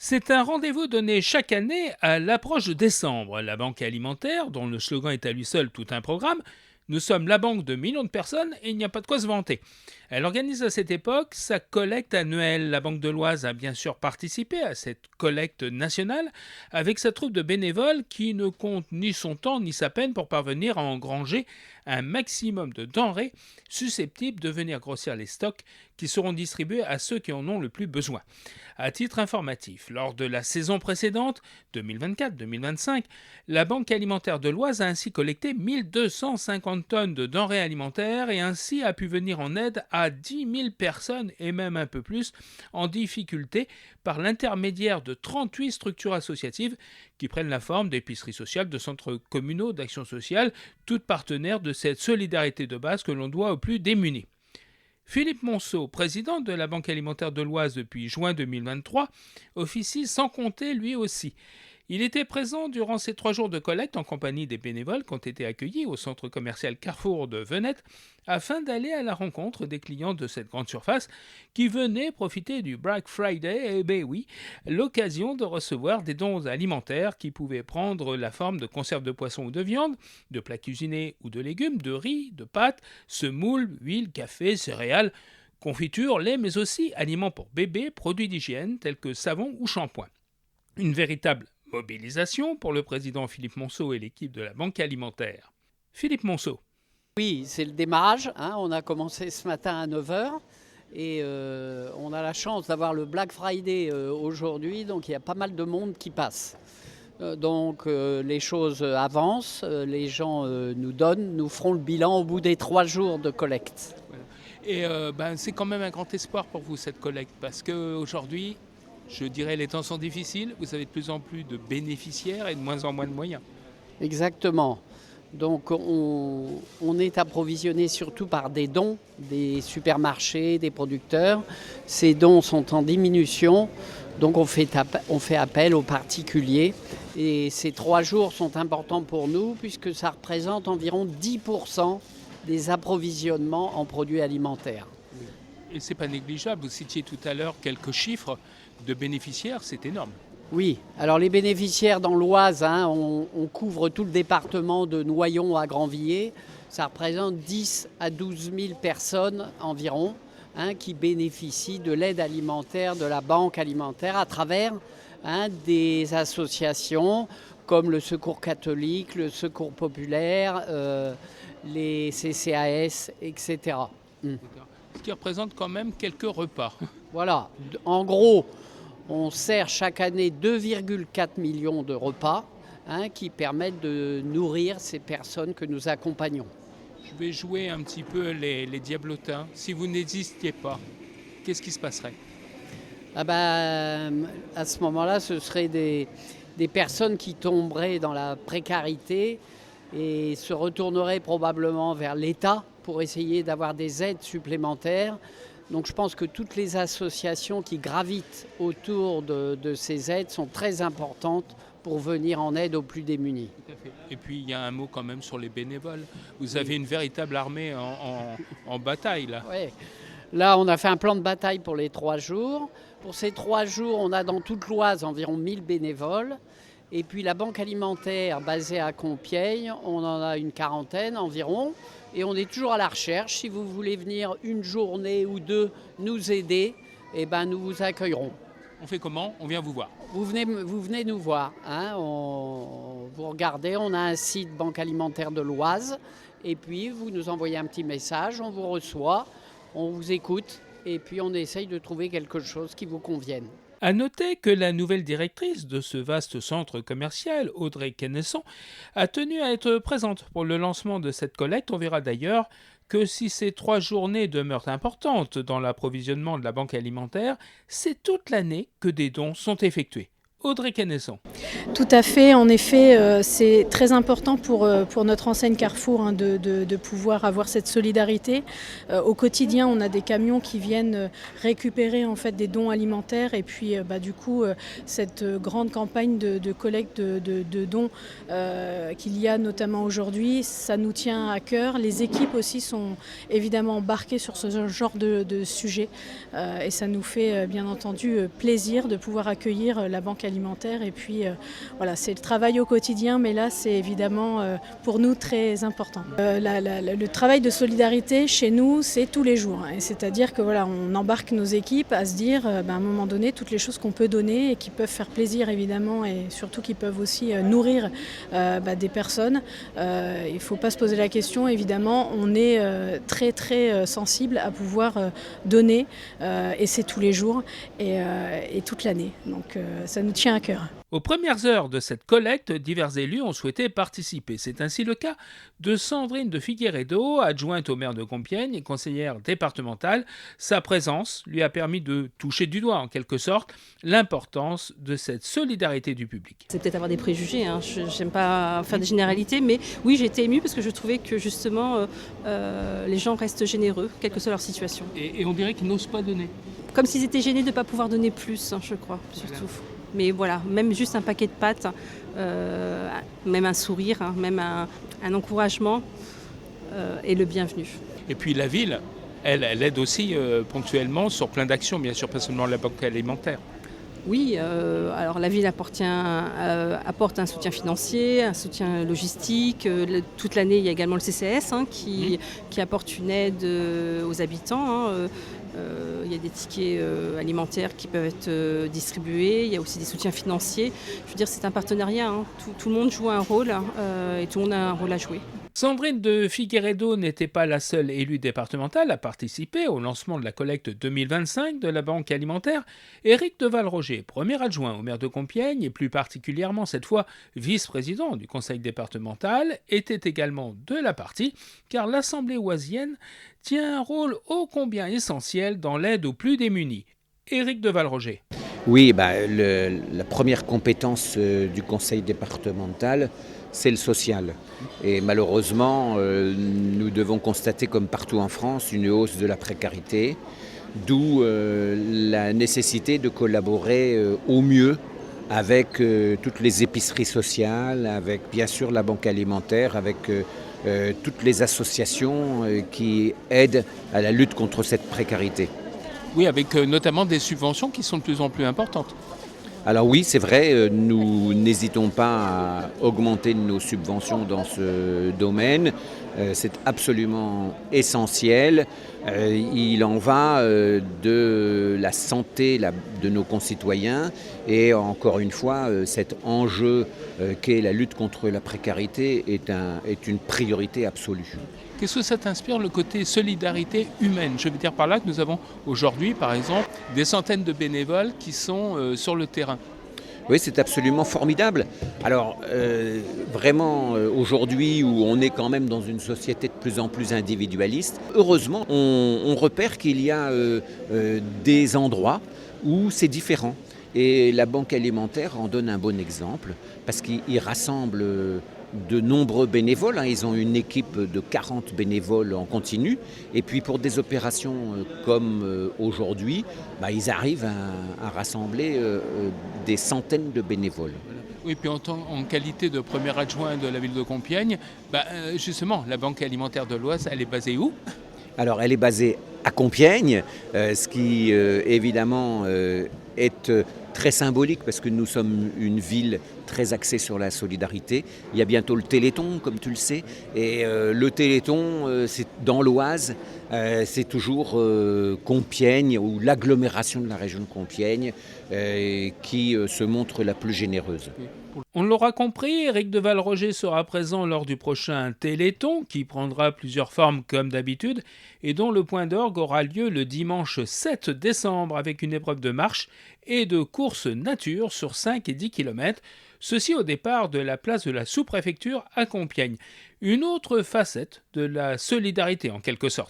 C'est un rendez-vous donné chaque année à l'approche de décembre. La Banque alimentaire, dont le slogan est à lui seul tout un programme, nous sommes la banque de millions de personnes et il n'y a pas de quoi se vanter. Elle organise à cette époque sa collecte annuelle. La Banque de l'Oise a bien sûr participé à cette collecte nationale avec sa troupe de bénévoles qui ne compte ni son temps ni sa peine pour parvenir à engranger un maximum de denrées susceptibles de venir grossir les stocks qui seront distribués à ceux qui en ont le plus besoin. À titre informatif, lors de la saison précédente, 2024-2025, la Banque alimentaire de l'Oise a ainsi collecté 1250 tonnes de denrées alimentaires et ainsi a pu venir en aide à 10 000 personnes et même un peu plus en difficulté par l'intermédiaire de 38 structures associatives qui prennent la forme d'épiceries sociales, de centres communaux d'action sociale, toutes partenaires de cette solidarité de base que l'on doit aux plus démunis. Philippe Monceau, président de la Banque alimentaire de l'Oise depuis juin 2023, officie sans compter lui aussi. Il était présent durant ces 3 jours de collecte en compagnie des bénévoles qui ont été accueillis au centre commercial Carrefour de Venette afin d'aller à la rencontre des clients de cette grande surface qui venaient profiter du Black Friday, l'occasion de recevoir des dons alimentaires qui pouvaient prendre la forme de conserves de poisson ou de viande, de plats cuisinés ou de légumes, de riz, de pâtes, semoule, huile, café, céréales, confitures, lait, mais aussi aliments pour bébés, produits d'hygiène tels que savon ou shampoing. Une véritable mobilisation pour le président Philippe Monceau et l'équipe de la Banque alimentaire. Philippe Monceau. Oui, c'est le démarrage. On a commencé ce matin à 9 heures et on a la chance d'avoir le Black Friday aujourd'hui, donc il y a pas mal de monde qui passe. Les choses avancent, les gens nous donnent, nous ferons le bilan au bout des 3 jours de collecte. Voilà. Et c'est quand même un grand espoir pour vous cette collecte parce qu'aujourd'hui, je dirais les temps sont difficiles, vous avez de plus en plus de bénéficiaires et de moins en moins de moyens. Exactement. Donc on est approvisionné surtout par des dons des supermarchés, des producteurs. Ces dons sont en diminution, donc on fait appel aux particuliers. Et ces 3 jours sont importants pour nous puisque ça représente environ 10% des approvisionnements en produits alimentaires. Et c'est pas négligeable, vous citiez tout à l'heure quelques chiffres de bénéficiaires, c'est énorme. Oui, alors les bénéficiaires dans l'Oise, on couvre tout le département de Noyon à Grandvilliers. Ça représente 10 à 12 000 personnes environ qui bénéficient de l'aide alimentaire de la Banque alimentaire à travers des associations comme le Secours catholique, le Secours populaire, les CCAS, etc. Ce qui représente quand même quelques repas. Voilà, en gros, on sert chaque année 2,4 millions de repas qui permettent de nourrir ces personnes que nous accompagnons. Je vais jouer un petit peu les diablotins. Si vous n'existiez pas, qu'est-ce qui se passerait ? À ce moment-là, ce seraient des personnes qui tomberaient dans la précarité et se retourneraient probablement vers l'État pour essayer d'avoir des aides supplémentaires. Donc je pense que toutes les associations qui gravitent autour de ces aides sont très importantes pour venir en aide aux plus démunis. Tout à fait. Et puis il y a un mot quand même sur les bénévoles. Vous avez une véritable armée en bataille là. Ouais. Là, on a fait un plan de bataille pour les 3 jours. Pour ces 3 jours, on a dans toute l'Oise environ 1000 bénévoles. Et puis la Banque alimentaire basée à Compiègne, on en a une quarantaine environ. Et on est toujours à la recherche. Si vous voulez venir une journée ou 2 nous aider, nous vous accueillerons. On fait comment ? On vient vous voir. Vous venez nous voir. Vous regardez, on a un site Banque alimentaire de l'Oise. Et puis vous nous envoyez un petit message, on vous reçoit, on vous écoute. Et puis on essaye de trouver quelque chose qui vous convienne. À noter que la nouvelle directrice de ce vaste centre commercial, Audrey Kennesson, a tenu à être présente pour le lancement de cette collecte. On verra d'ailleurs que si ces 3 journées demeurent importantes dans l'approvisionnement de la Banque alimentaire, c'est toute l'année que des dons sont effectués. Audrey Quenesson. Tout à fait. En effet, c'est très important pour notre enseigne Carrefour de pouvoir avoir cette solidarité. Au quotidien, on a des camions qui viennent récupérer en fait des dons alimentaires et puis du coup, cette grande campagne de collecte de dons qu'il y a notamment aujourd'hui, ça nous tient à cœur. Les équipes aussi sont évidemment embarquées sur ce genre de sujet et ça nous fait bien entendu plaisir de pouvoir accueillir la banque alimentaire et puis voilà, c'est le travail au quotidien, mais là c'est évidemment pour nous très important. Le travail de solidarité chez nous, c'est tous les jours, hein, c'est-à-dire que voilà, on embarque nos équipes à se dire à un moment donné toutes les choses qu'on peut donner et qui peuvent faire plaisir évidemment et surtout qui peuvent aussi nourrir des personnes. Il ne faut pas se poser la question, évidemment, on est très très sensible à pouvoir donner et c'est tous les jours et toute l'année, donc ça nous tient à cœur. Aux premières heures de cette collecte, divers élus ont souhaité participer. C'est ainsi le cas de Sandrine de Figueiredo, adjointe au maire de Compiègne et conseillère départementale. Sa présence lui a permis de toucher du doigt, en quelque sorte, l'importance de cette solidarité du public. C'est peut-être avoir des préjugés, hein. Je n'aime pas faire des généralités, mais oui, j'ai été émue parce que je trouvais que justement, les gens restent généreux, quelle que soit leur situation. Et on dirait qu'ils n'osent pas donner. Comme s'ils étaient gênés de ne pas pouvoir donner plus, hein, je crois, surtout. Voilà. Mais voilà, même juste un paquet de pâtes, même un sourire, hein, même un encouragement est le bienvenu. Et puis la ville, elle aide aussi ponctuellement sur plein d'actions, bien sûr, pas seulement la banque alimentaire. Oui, alors la ville apporte un soutien financier, un soutien logistique. Toute l'année, il y a également le CCS qui apporte une aide aux habitants. Il y a des tickets alimentaires qui peuvent être distribués. Il y a aussi des soutiens financiers. Je veux dire, c'est un partenariat. Hein. Tout le monde joue un rôle et tout le monde a un rôle à jouer. Sandrine de Figueiredo n'était pas la seule élue départementale à participer au lancement de la collecte 2025 de la banque alimentaire. Éric Deval-Roger, premier adjoint au maire de Compiègne et plus particulièrement cette fois vice-président du conseil départemental, était également de la partie car l'Assemblée oisienne tient un rôle ô combien essentiel dans l'aide aux plus démunis. Éric Deval-Roger. Oui, la première compétence du conseil départemental, c'est le social. Et malheureusement, nous devons constater, comme partout en France, une hausse de la précarité, d'où la nécessité de collaborer au mieux avec toutes les épiceries sociales, avec bien sûr la banque alimentaire, avec toutes les associations qui aident à la lutte contre cette précarité. Oui, avec notamment des subventions qui sont de plus en plus importantes. Alors oui, c'est vrai, nous n'hésitons pas à augmenter nos subventions dans ce domaine. C'est absolument essentiel. Il en va de la santé de nos concitoyens et encore une fois, cet enjeu qu'est la lutte contre la précarité est une priorité absolue. Qu'est-ce que ça t'inspire, le côté solidarité humaine ? Je veux dire par là que nous avons aujourd'hui, par exemple, des centaines de bénévoles qui sont sur le terrain. Oui, c'est absolument formidable. Alors, vraiment, aujourd'hui, où on est quand même dans une société de plus en plus individualiste, heureusement, on repère qu'il y a des endroits où c'est différent. Et la banque alimentaire en donne un bon exemple, parce qu'il rassemble de nombreux bénévoles. Ils ont une équipe de 40 bénévoles en continu. Et puis pour des opérations comme aujourd'hui, ils arrivent à rassembler des centaines de bénévoles. Oui, puis en qualité de premier adjoint de la ville de Compiègne, justement, la banque alimentaire de l'Oise, elle est basée où ? Alors elle est basée à Compiègne, ce qui évidemment est très symbolique parce que nous sommes une ville très axée sur la solidarité. Il y a bientôt le Téléthon, comme tu le sais, et le Téléthon, c'est dans l'Oise, c'est toujours Compiègne ou l'agglomération de la région de Compiègne qui se montre la plus généreuse. On l'aura compris, Éric Deval-Roger sera présent lors du prochain Téléthon qui prendra plusieurs formes comme d'habitude et dont le point d'orgue aura lieu le dimanche 7 décembre avec une épreuve de marche et de course nature sur 5 et 10 km, ceci au départ de la place de la sous-préfecture à Compiègne. Une autre facette de la solidarité en quelque sorte.